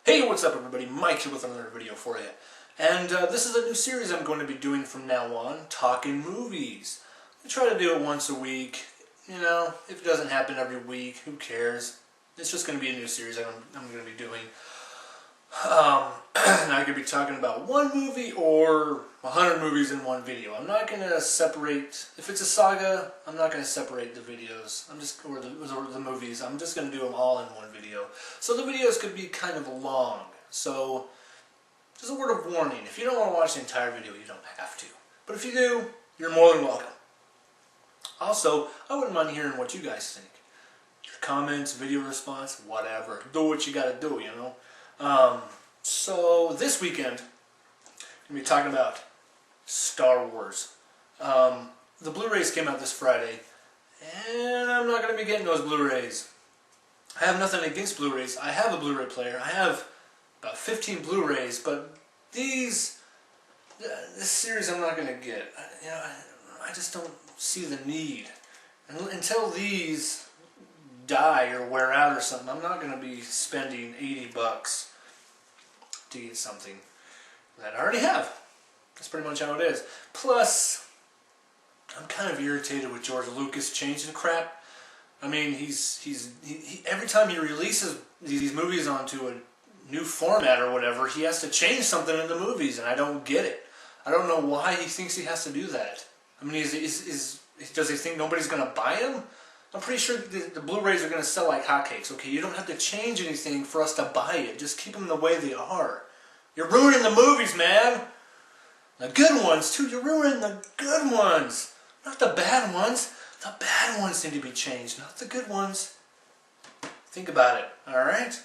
Hey, what's up everybody? Mike here with another video for you. And this is a new series I'm going to be doing from now on, Talking Movies. I try to do it once a week. You know, if it doesn't happen every week, who cares? It's just going to be a new series I'm going to be doing. And I could be talking about one movie or 100 movies in one video. I'm not going to separate, if it's a saga, I'm not going to separate the videos, or the movies. I'm just going to do them all in one video. So the videos could be kind of long. So, just a word of warning, if you don't want to watch the entire video, you don't have to. But if you do, you're more than welcome. Also, I wouldn't mind hearing what you guys think. Your comments, video response, whatever. Do what you gotta do, you know? So this weekend, I'm going to be talking about Star Wars. The Blu-rays came out this Friday, and I'm not going to be getting those Blu-rays. I have nothing against Blu-rays. I have a Blu-ray player. I have about 15 Blu-rays, but this series I'm not going to get. I just don't see the need. Until these die or wear out or something, I'm not going to be spending $80 to get something that I already have. That's pretty much how it is. Plus, I'm kind of irritated with George Lucas changing crap. I mean, he every time he releases these movies onto a new format or whatever, he has to change something in the movies, and I don't get it. I don't know why he thinks he has to do that. I mean, does he think nobody's going to buy them? I'm pretty sure the Blu-rays are going to sell like hotcakes. Okay, you don't have to change anything for us to buy it. Just keep them the way they are. You're ruining the movies, man. The good ones, too. You're ruining the good ones. Not the bad ones. The bad ones need to be changed, not the good ones. Think about it, alright?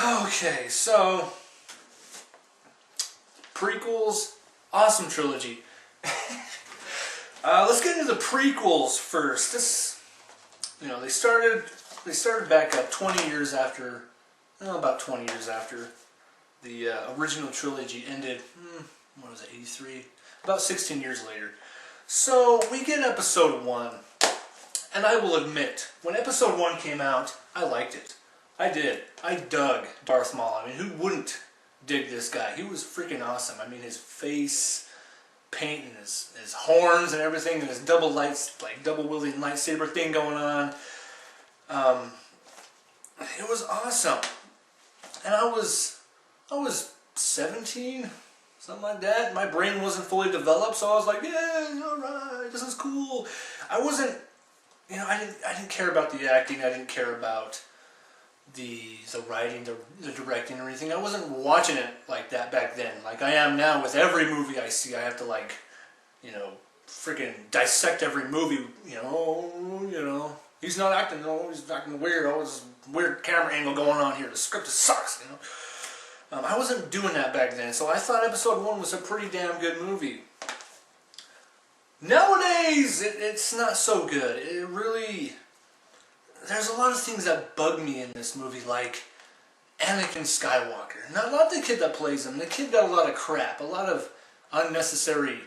Okay, so prequels, awesome trilogy. Let's get into the prequels first. They started back up 20 years after, about 20 years after the original trilogy ended. What was it, 83? About 16 years later. So we get episode 1, and I will admit, when episode 1 came out, I liked it. I did. I dug Darth Maul. I mean, who wouldn't dig this guy? He was freaking awesome. I mean, his face paint and his horns and everything, and his double wielding lightsaber thing going on. It was awesome. And I was 17, something like that. My brain wasn't fully developed, so I was like, yeah, alright, this is cool. I wasn't, I didn't care about the acting. I didn't care about the writing, the directing or anything. I wasn't watching it like that back then. Like I am now with every movie I see. I have to freaking dissect every movie. He's not acting. No, he's acting weird. Oh, this weird camera angle going on here. The script sucks. I wasn't doing that back then, so I thought episode 1 was a pretty damn good movie. Nowadays, it's not so good. It really... There's a lot of things that bug me in this movie, like Anakin Skywalker. Not the kid that plays him. The kid got a lot of crap, a lot of unnecessary,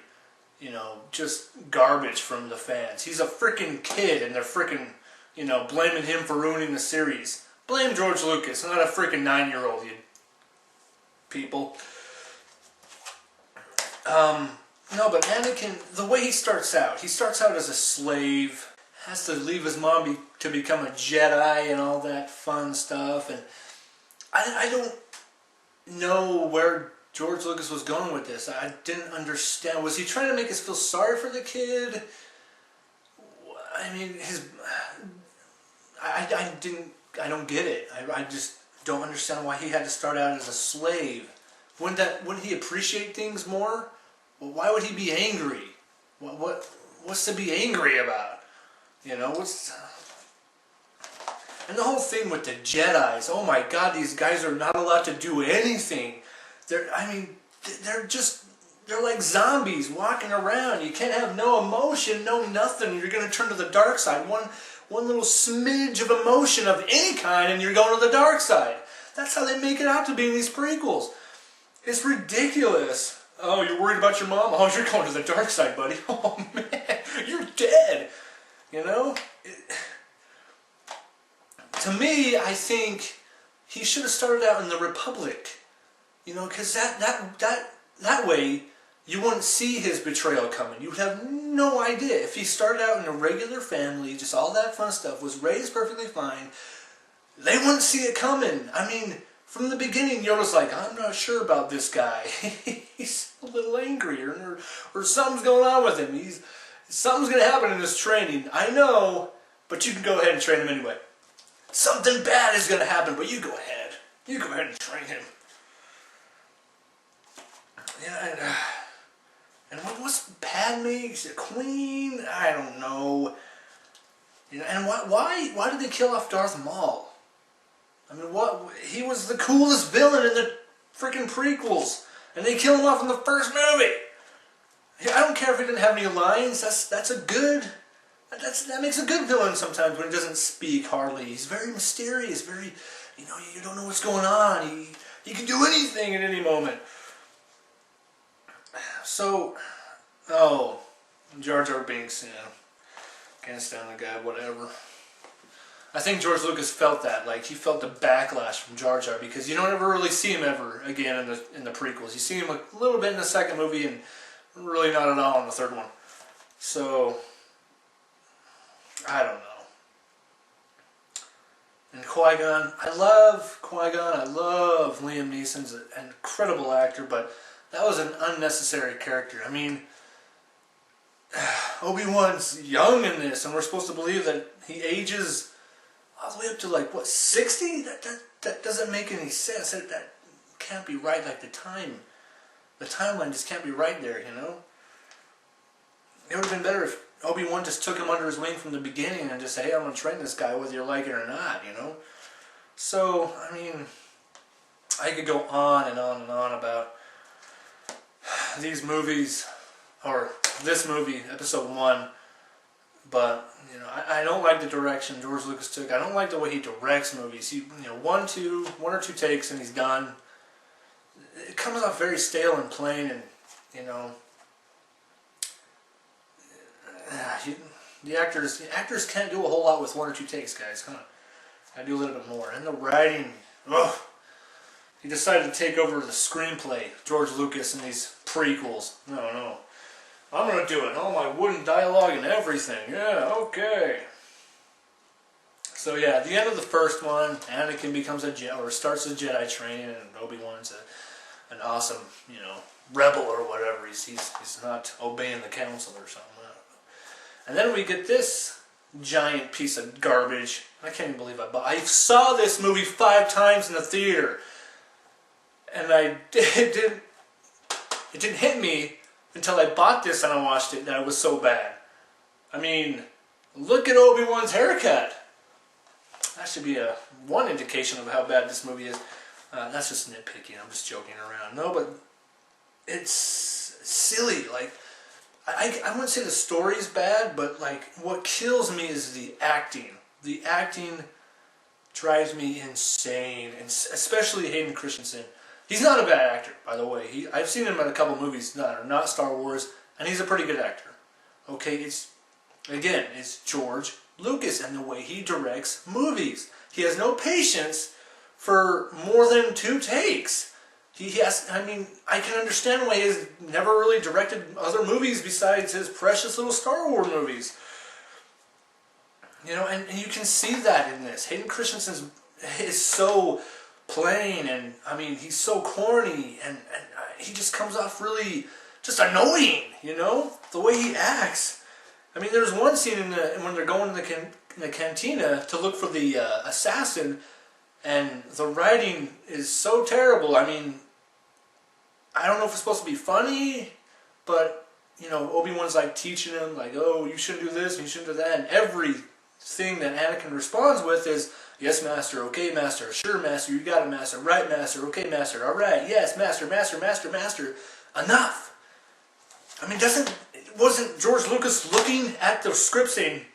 just garbage from the fans. He's a freaking kid, and they're freaking, blaming him for ruining the series. Blame George Lucas, not a freaking 9-year-old, you people. No, but Anakin, the way he starts out as a slave, has to leave his mom to become a Jedi and all that fun stuff, and I don't know where George Lucas was going with this. I didn't understand. Was he trying to make us feel sorry for the kid? I mean, I don't get it. I just don't understand why he had to start out as a slave. Wouldn't he appreciate things more? Well, why would he be angry? What's to be angry about? And the whole thing with the Jedis, oh my God, these guys are not allowed to do anything. They're like zombies walking around. You can't have no emotion, no nothing. You're going to turn to the dark side. One little smidge of emotion of any kind, and you're going to the dark side. That's how they make it out to be in these prequels. It's ridiculous. Oh, you're worried about your mom? Oh, you're going to the dark side, buddy. Oh, man, you're dead. To me, I think he should have started out in the Republic. You know, because that way you wouldn't see his betrayal coming. You would have no idea. If he started out in a regular family, just all that fun stuff, was raised perfectly fine, they wouldn't see it coming. I mean, from the beginning, Yoda's like, I'm not sure about this guy. He's a little angry, or something's going on with him. Something's going to happen in this training. I know, but you can go ahead and train him anyway. Something bad is going to happen, but you go ahead. You go ahead and train him. Yeah, and what's Padme? She's a queen? I don't know. You know, and why did they kill off Darth Maul? I mean, he was the coolest villain in the freaking prequels, and they kill him off in the first movie. I don't care if he didn't have any lines. That makes a good villain sometimes when he doesn't speak hardly. He's very mysterious, very, you know, you don't know what's going on. He can do anything at any moment. So, Jar Jar Binks, you know, can't stand the guy, whatever. I think George Lucas felt that, like he felt the backlash from Jar Jar, because you don't ever really see him ever again in the prequels. You see him a little bit in the second movie, and really not at all in the third one. So, I don't know. And Qui-Gon, I love Qui-Gon. I love Liam Neeson's an incredible actor, but that was an unnecessary character. I mean, Obi-Wan's young in this, and we're supposed to believe that he ages all the way up to, like, what, 60? That doesn't make any sense. That can't be right. Like, the timeline just can't be right there, you know? It would have been better if Obi-Wan just took him under his wing from the beginning and just said, hey, I'm going to train this guy whether you like it or not, you know? So, I mean, I could go on and on and on about these movies, or this movie, episode 1, but, you know, I don't like the direction George Lucas took. I don't like the way he directs movies. You know, one or two takes and he's done. It comes off very stale and plain, and, you know, the actors can't do a whole lot with one or two takes, guys. Come on, I do a little bit more. And the writing, ugh. He decided to take over the screenplay, George Lucas, in these prequels. No. I'm going to do it. All my wooden dialogue and everything. Yeah, okay. So yeah, at the end of the first one, Anakin becomes starts his Jedi training, and Obi-Wan's an awesome, you know, rebel or whatever. He's not obeying the council or something. I don't know. And then we get this giant piece of garbage. I can't even believe I saw this movie 5 times in the theater. And it didn't hit me until I bought this and I watched it, that it was so bad. I mean, look at Obi-Wan's haircut. That should be one indication of how bad this movie is. That's just nitpicking. I'm just joking around. No, but it's silly. Like, I wouldn't say the story's bad, but like what kills me is the acting. The acting drives me insane, and especially Hayden Christensen. He's not a bad actor, by the way. I've seen him in a couple movies that are not Star Wars, and he's a pretty good actor. Okay, it's George Lucas and the way he directs movies. He has no patience for more than 2 takes. I mean, I can understand why he's never really directed other movies besides his precious little Star Wars movies. You know, and you can see that in this. Hayden Christensen is so plain, and I mean, he's so corny, and he just comes off really just annoying, you know, the way he acts. I mean, there's one scene when they're going in the cantina to look for the assassin, and the writing is so terrible. I mean, I don't know if it's supposed to be funny, but, you know, Obi-Wan's like teaching him, like, oh, you shouldn't do this, and you shouldn't do that, and everything that Anakin responds with is, yes, master, okay, master, sure, master, you got it, master, right, master, okay, master, all right, yes, master, master, master, master, enough. I mean, wasn't George Lucas looking at the script saying,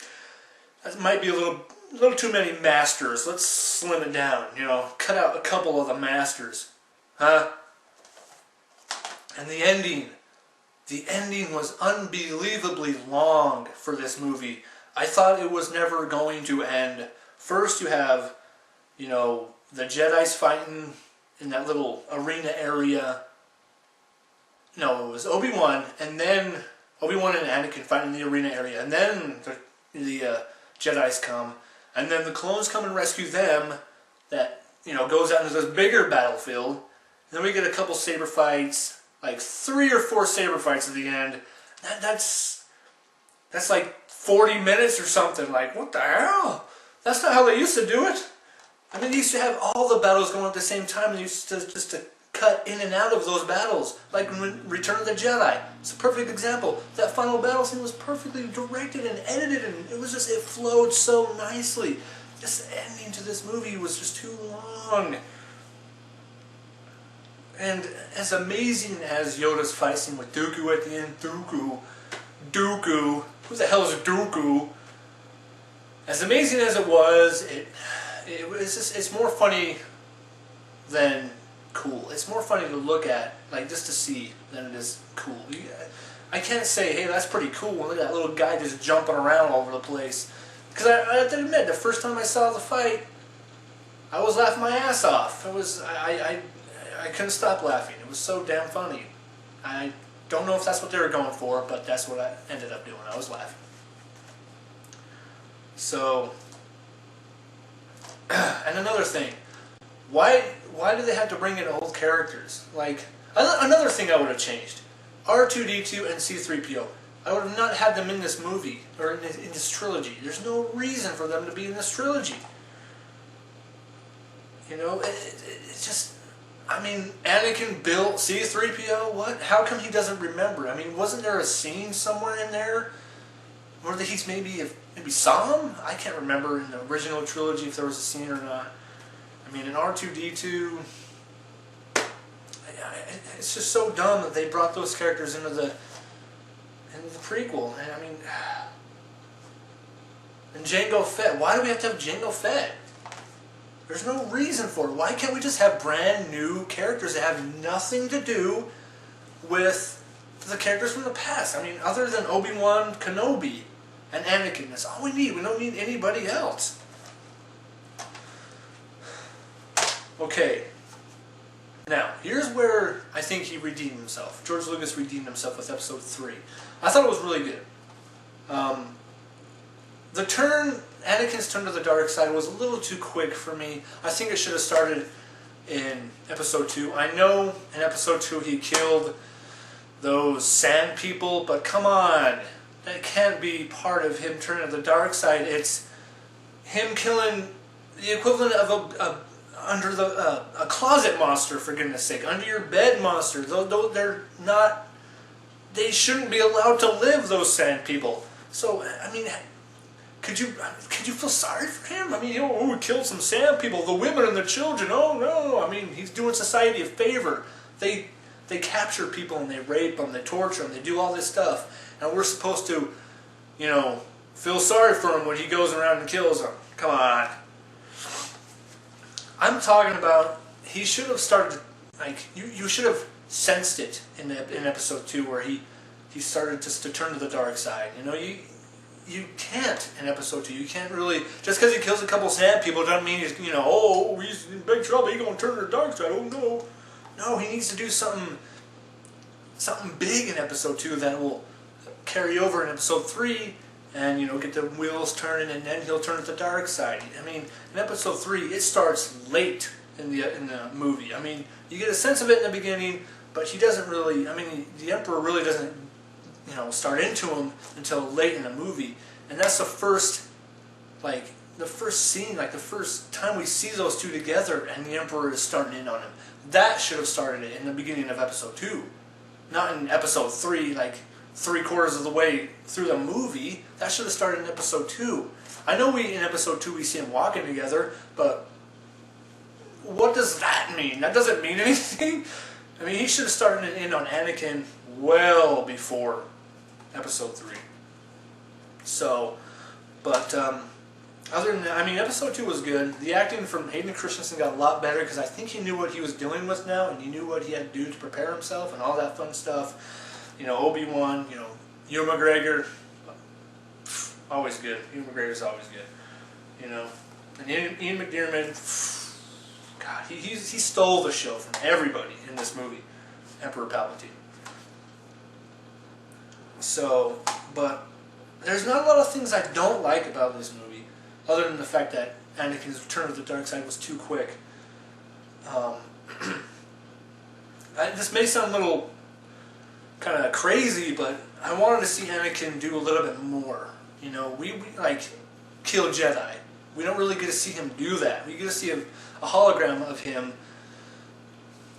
that might be a little too many masters, let's slim it down, you know, cut out a couple of the masters, huh? And the ending was unbelievably long for this movie. I thought it was never going to end. First you have, you know, the Jedi's fighting in that little arena area. No, it was Obi-Wan, and then Obi-Wan and Anakin fighting in the arena area, and then the Jedi's come, and then the clones come and rescue them. That, you know, goes out into this bigger battlefield, and then we get a couple saber fights, like 3 or 4 saber fights at the end. That's like 40 minutes or something. Like, what the hell? That's not how they used to do it. I mean, they used to have all the battles going at the same time, and they used to just cut in and out of those battles, like in Return of the Jedi. It's a perfect example. That final battle scene was perfectly directed and edited, and it flowed so nicely. This ending to this movie was just too long. And as amazing as Yoda's fight scene with Dooku at the end, Dooku, who the hell is Dooku? As amazing as it was, it's more funny than cool. It's more funny to look at, like, just to see, than it is cool. I can't say, hey, that's pretty cool. Look at that little guy just jumping around all over the place. Because I have to admit, the first time I saw the fight, I was laughing my ass off. I couldn't stop laughing. It was so damn funny. I don't know if that's what they were going for, but that's what I ended up doing. I was laughing. So, and another thing, why do they have to bring in old characters? Like, another thing I would have changed, R2-D2 and C-3PO. I would have not had them in this movie, or in this trilogy. There's no reason for them to be in this trilogy. You know, it's just, I mean, Anakin built C-3PO, what? How come he doesn't remember? I mean, wasn't there a scene somewhere in there where he's maybe saw him? I can't remember in the original trilogy if there was a scene or not. I mean, in R2-D2, it's just so dumb that they brought those characters into the prequel. And I mean, and Jango Fett. Why do we have to have Jango Fett? There's no reason for it. Why can't we just have brand new characters that have nothing to do with the characters from the past? I mean, other than Obi-Wan Kenobi and Anakin, that's all we need. We don't need anybody else. Okay. Now, here's where I think he redeemed himself. George Lucas redeemed himself with Episode 3. I thought it was really good. Anakin's turn to the dark side was a little too quick for me. I think it should have started in Episode 2. I know in Episode 2 he killed those sand people, but come on. That can't be part of him turning to the dark side. It's him killing the equivalent of a closet monster, for goodness sake, under your bed monster. They shouldn't be allowed to live, those sand people. So, I mean, could you feel sorry for him? I mean, he killed some sand people, the women and the children. Oh no! I mean, he's doing society a favor. They capture people and they rape them, they torture them, they do all this stuff, and we're supposed to, you know, feel sorry for him when he goes around and kills them. Come on. I'm talking about, he should have started, like, you should have sensed it in Episode 2 where he started just to turn to the dark side. You know, you can't in Episode 2. You can't really, just because he kills a couple sand people doesn't mean he's, you know, oh, he's in big trouble, he's going to turn to the dark side, oh no. No, he needs to do something big in Episode 2 that will carry over in Episode 3 and, you know, get the wheels turning, and then he'll turn to the dark side. I mean, in Episode 3, it starts late in the movie. I mean, you get a sense of it in the beginning, but he doesn't really, I mean, the Emperor really doesn't, you know, start into him until late in the movie. And that's the first scene, like the first time we see those two together and the Emperor is starting in on him. That should have started it in the beginning of Episode 2. Not in Episode 3, like 3/4 of the way through the movie. That should have started in Episode 2. I know in Episode 2 we see them walking together, but what does that mean? That doesn't mean anything. I mean, he should have started in on Anakin well before Episode 3. So, but other than that, I mean, Episode 2 was good. The acting from Hayden Christensen got a lot better because I think he knew what he was dealing with now, and he knew what he had to do to prepare himself and all that fun stuff. You know, Obi-Wan, you know, Ewan McGregor, always good. Ewan McGregor's always good. You know, and Ian McDiarmid, God, he stole the show from everybody in this movie, Emperor Palpatine. So, but there's not a lot of things I don't like about this movie, other than the fact that Anakin's return to the dark side was too quick. This may sound a little kind of crazy, but I wanted to see Anakin do a little bit more. You know, we like kill Jedi. We don't really get to see him do that. We get to see a hologram of him,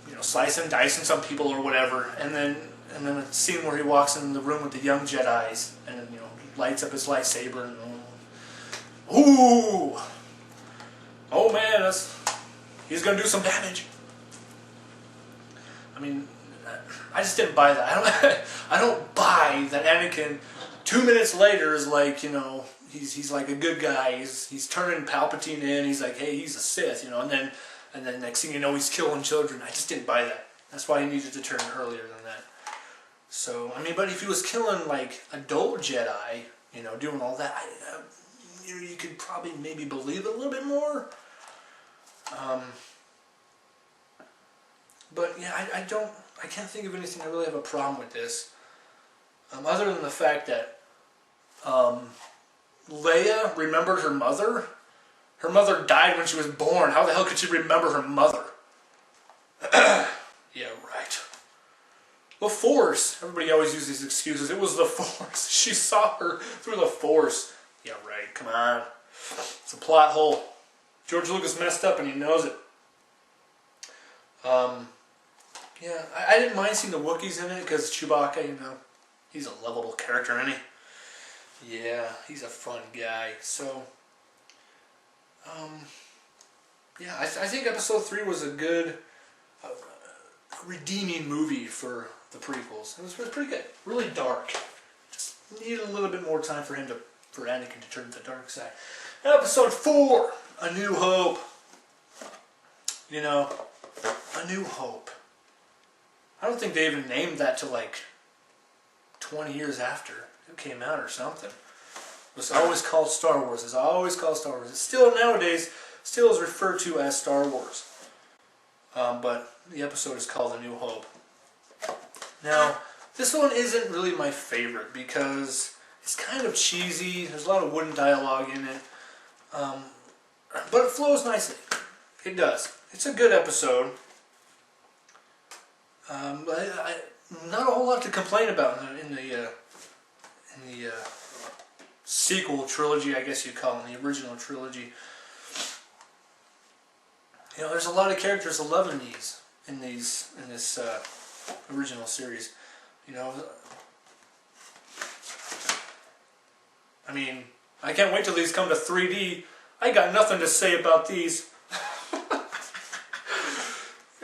you know, slicing, dicing some people or whatever, and then a scene where he walks in the room with the young Jedis and, you know, lights up his lightsaber and ooh, oh man, he's gonna do some damage. I mean, I just didn't buy that. I don't buy that Anakin 2 minutes later is like, you know, he's like a good guy. He's turning Palpatine in. He's like, hey, he's a Sith, you know, and then next thing you know, he's killing children. I just didn't buy that. That's why he needed to turn earlier than that. So, I mean, but if he was killing like adult Jedi, you know, doing all that, you could probably maybe believe it a little bit more. But yeah, I can't think of anything I really have a problem with this, other than the fact that Leia remembered her mother. Her mother died when she was born. How the hell could she remember her mother? Yeah, right. The Force. Everybody always uses these excuses. It was the Force. She saw her through the Force. Yeah, right. Come on. It's a plot hole. George Lucas messed up and he knows it. Yeah, I didn't mind seeing the Wookiees in it because Chewbacca, you know, he's a lovable character, isn't he? Yeah, he's a fun guy. So, yeah, I think Episode 3 was a good, redeeming movie for the prequels. It was pretty good. Really dark. Just needed a little bit more time for Anakin to turn to the dark side. Episode 4, A New Hope. You know, A New Hope. I don't think they even named that till like 20 years after it came out or something. It was always called Star Wars. It's always called Star Wars. It's still nowadays still is referred to as Star Wars. But the episode is called A New Hope. Now, this one isn't really my favorite because it's kind of cheesy. There's a lot of wooden dialogue in it. But it flows nicely. It does. It's a good episode. Not a whole lot to complain about in the sequel trilogy, I guess you'd call it, the original trilogy. You know, there's a lot of characters 11 in this original series. You know, I mean, I can't wait till these come to 3D. I got nothing to say about these.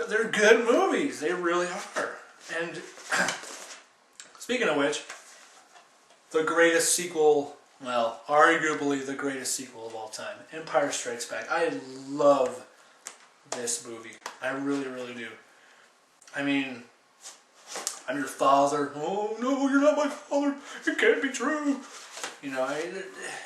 They're good movies. They really are. And speaking of which, the greatest sequel, well, arguably the greatest sequel of all time, Empire Strikes Back. I love this movie. I really, really do. I mean, I'm your father. Oh, no, you're not my father. It can't be true. You know,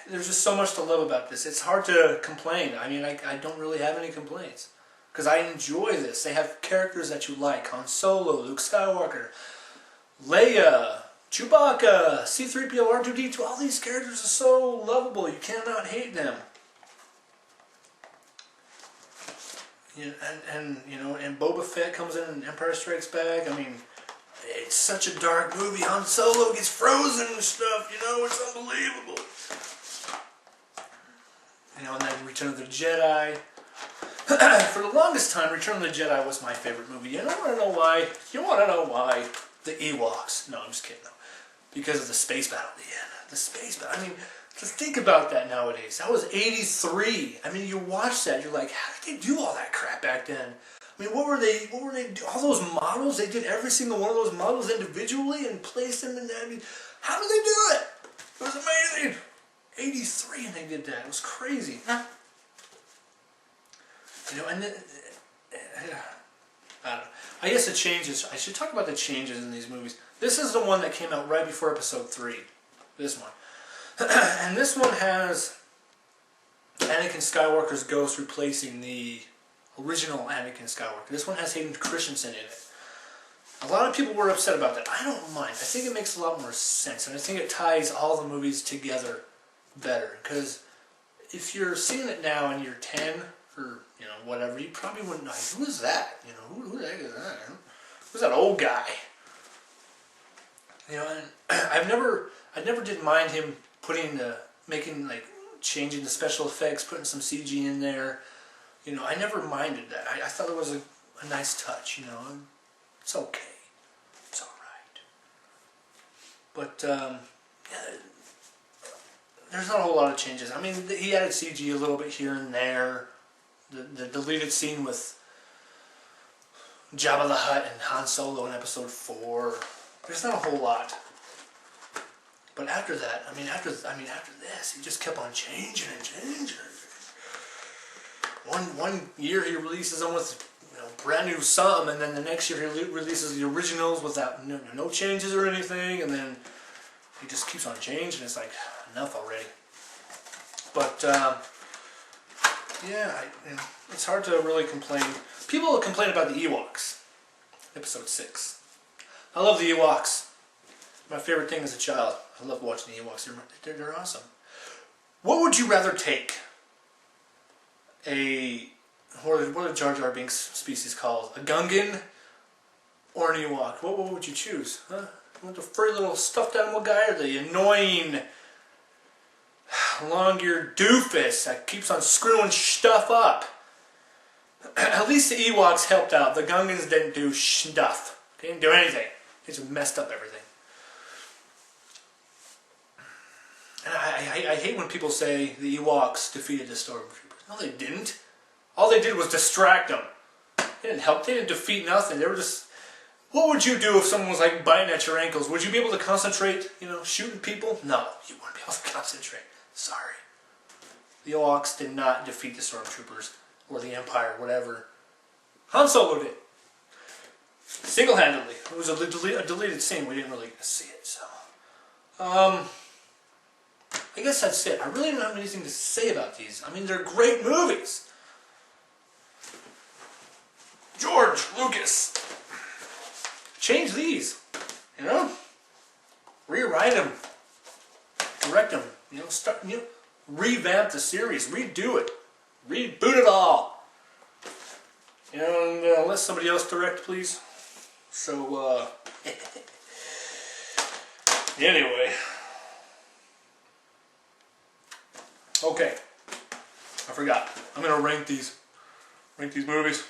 there's just so much to love about this. It's hard to complain. I mean, I don't really have any complaints. Because I enjoy this. They have characters that you like. Han Solo, Luke Skywalker, Leia, Chewbacca, C-3PO, R2-D2. All these characters are so lovable. You cannot hate them. You know, and you know, and Boba Fett comes in Empire Strikes Back. I mean, it's such a dark movie. Han Solo gets frozen and stuff. You know, it's unbelievable. You know, and then Return of the Jedi. For the longest time, Return of the Jedi was my favorite movie. You want to know why? You want to know why? The Ewoks. No, I'm just kidding. No. Because of the space battle at the end. The space battle. I mean, just think about that nowadays. That was 83. I mean, you watch that, you're like, how did they do all that crap back then? I mean, what were they all those models, they did every single one of those models individually and placed them in there. I mean, how did they do it? It was amazing. 83 and they did that. It was crazy. You know, and then, I don't know. I guess the changes, I should talk about the changes in these movies. This is the one that came out right before Episode 3. This one. And this one has Anakin Skywalker's ghost replacing the original Anakin Skywalker. This one has Hayden Christensen in it. A lot of people were upset about that. I don't mind. I think it makes a lot more sense, and I think it ties all the movies together better. Because if you're seeing it now and you're 10 or whatever, you probably wouldn't know, who is that? Who the heck is that? Who's that old guy? And I never did mind him changing the special effects, putting some CG in there. I never minded that. I thought it was a nice touch. It's okay. It's all right. But there's not a whole lot of changes. I mean, he added CG a little bit here and there. The deleted scene with Jabba the Hutt and Han Solo in Episode 4. There's not a whole lot. But after that, after this, he just kept on changing and changing. One year he releases them with brand new something, and then the next year he releases the originals without no changes or anything, and then he just keeps on changing. It's like, enough already. But yeah, it's hard to really complain. People complain about the Ewoks, Episode 6. I love the Ewoks. My favorite thing as a child. I love watching the Ewoks. They're awesome. What would you rather take? What are Jar Jar Binks species called? A Gungan or an Ewok? What would you choose? Huh? You want the furry little stuffed animal guy, or the annoying long-eared doofus that keeps on screwing stuff up? At least the Ewoks helped out. The Gungans didn't do stuff. They didn't do anything. They just messed up everything. And I hate when people say the Ewoks defeated the Stormtroopers. No, they didn't. All they did was distract them. They didn't help. They didn't defeat nothing. They were just... What would you do if someone was like biting at your ankles? Would you be able to concentrate, shooting people? No, you wouldn't be able to concentrate. Sorry. The Ewoks did not defeat the Stormtroopers or the Empire, whatever. Han Solo did. Single-handedly. It was a deleted scene. We didn't really see it, so... I guess that's it. I really don't have anything to say about these. They're great movies. George Lucas. Change these. Rewrite them. Direct them. Revamp the series. Redo it. Reboot it all. And let somebody else direct, please. So, anyway. Okay. I forgot. I'm going to rank these movies.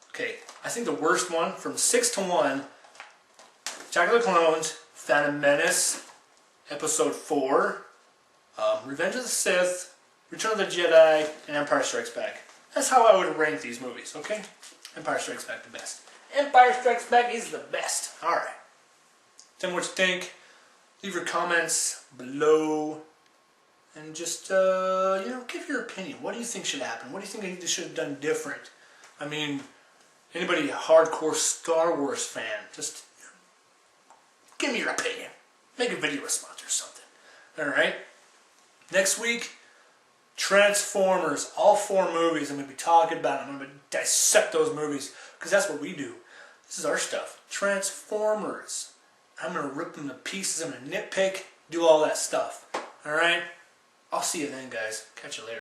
Okay. I think the worst one, from 6 to 1, Attack of the Clones, Phantom Menace, Episode 4, Revenge of the Sith, Return of the Jedi, and Empire Strikes Back. That's how I would rank these movies, okay? Empire Strikes Back the best. Empire Strikes Back is the best. Alright. Tell me what you think. Leave your comments below. And just, give your opinion. What do you think should happen? What do you think they should have done different? Anybody a hardcore Star Wars fan, just give me your opinion. Make a video response or something. Alright? Next week, Transformers. All 4 movies I'm going to be talking about. I'm going to dissect those movies. Because that's what we do. This is our stuff. Transformers. I'm going to rip them to pieces. I'm going to nitpick. Do all that stuff. Alright? I'll see you then, guys. Catch you later.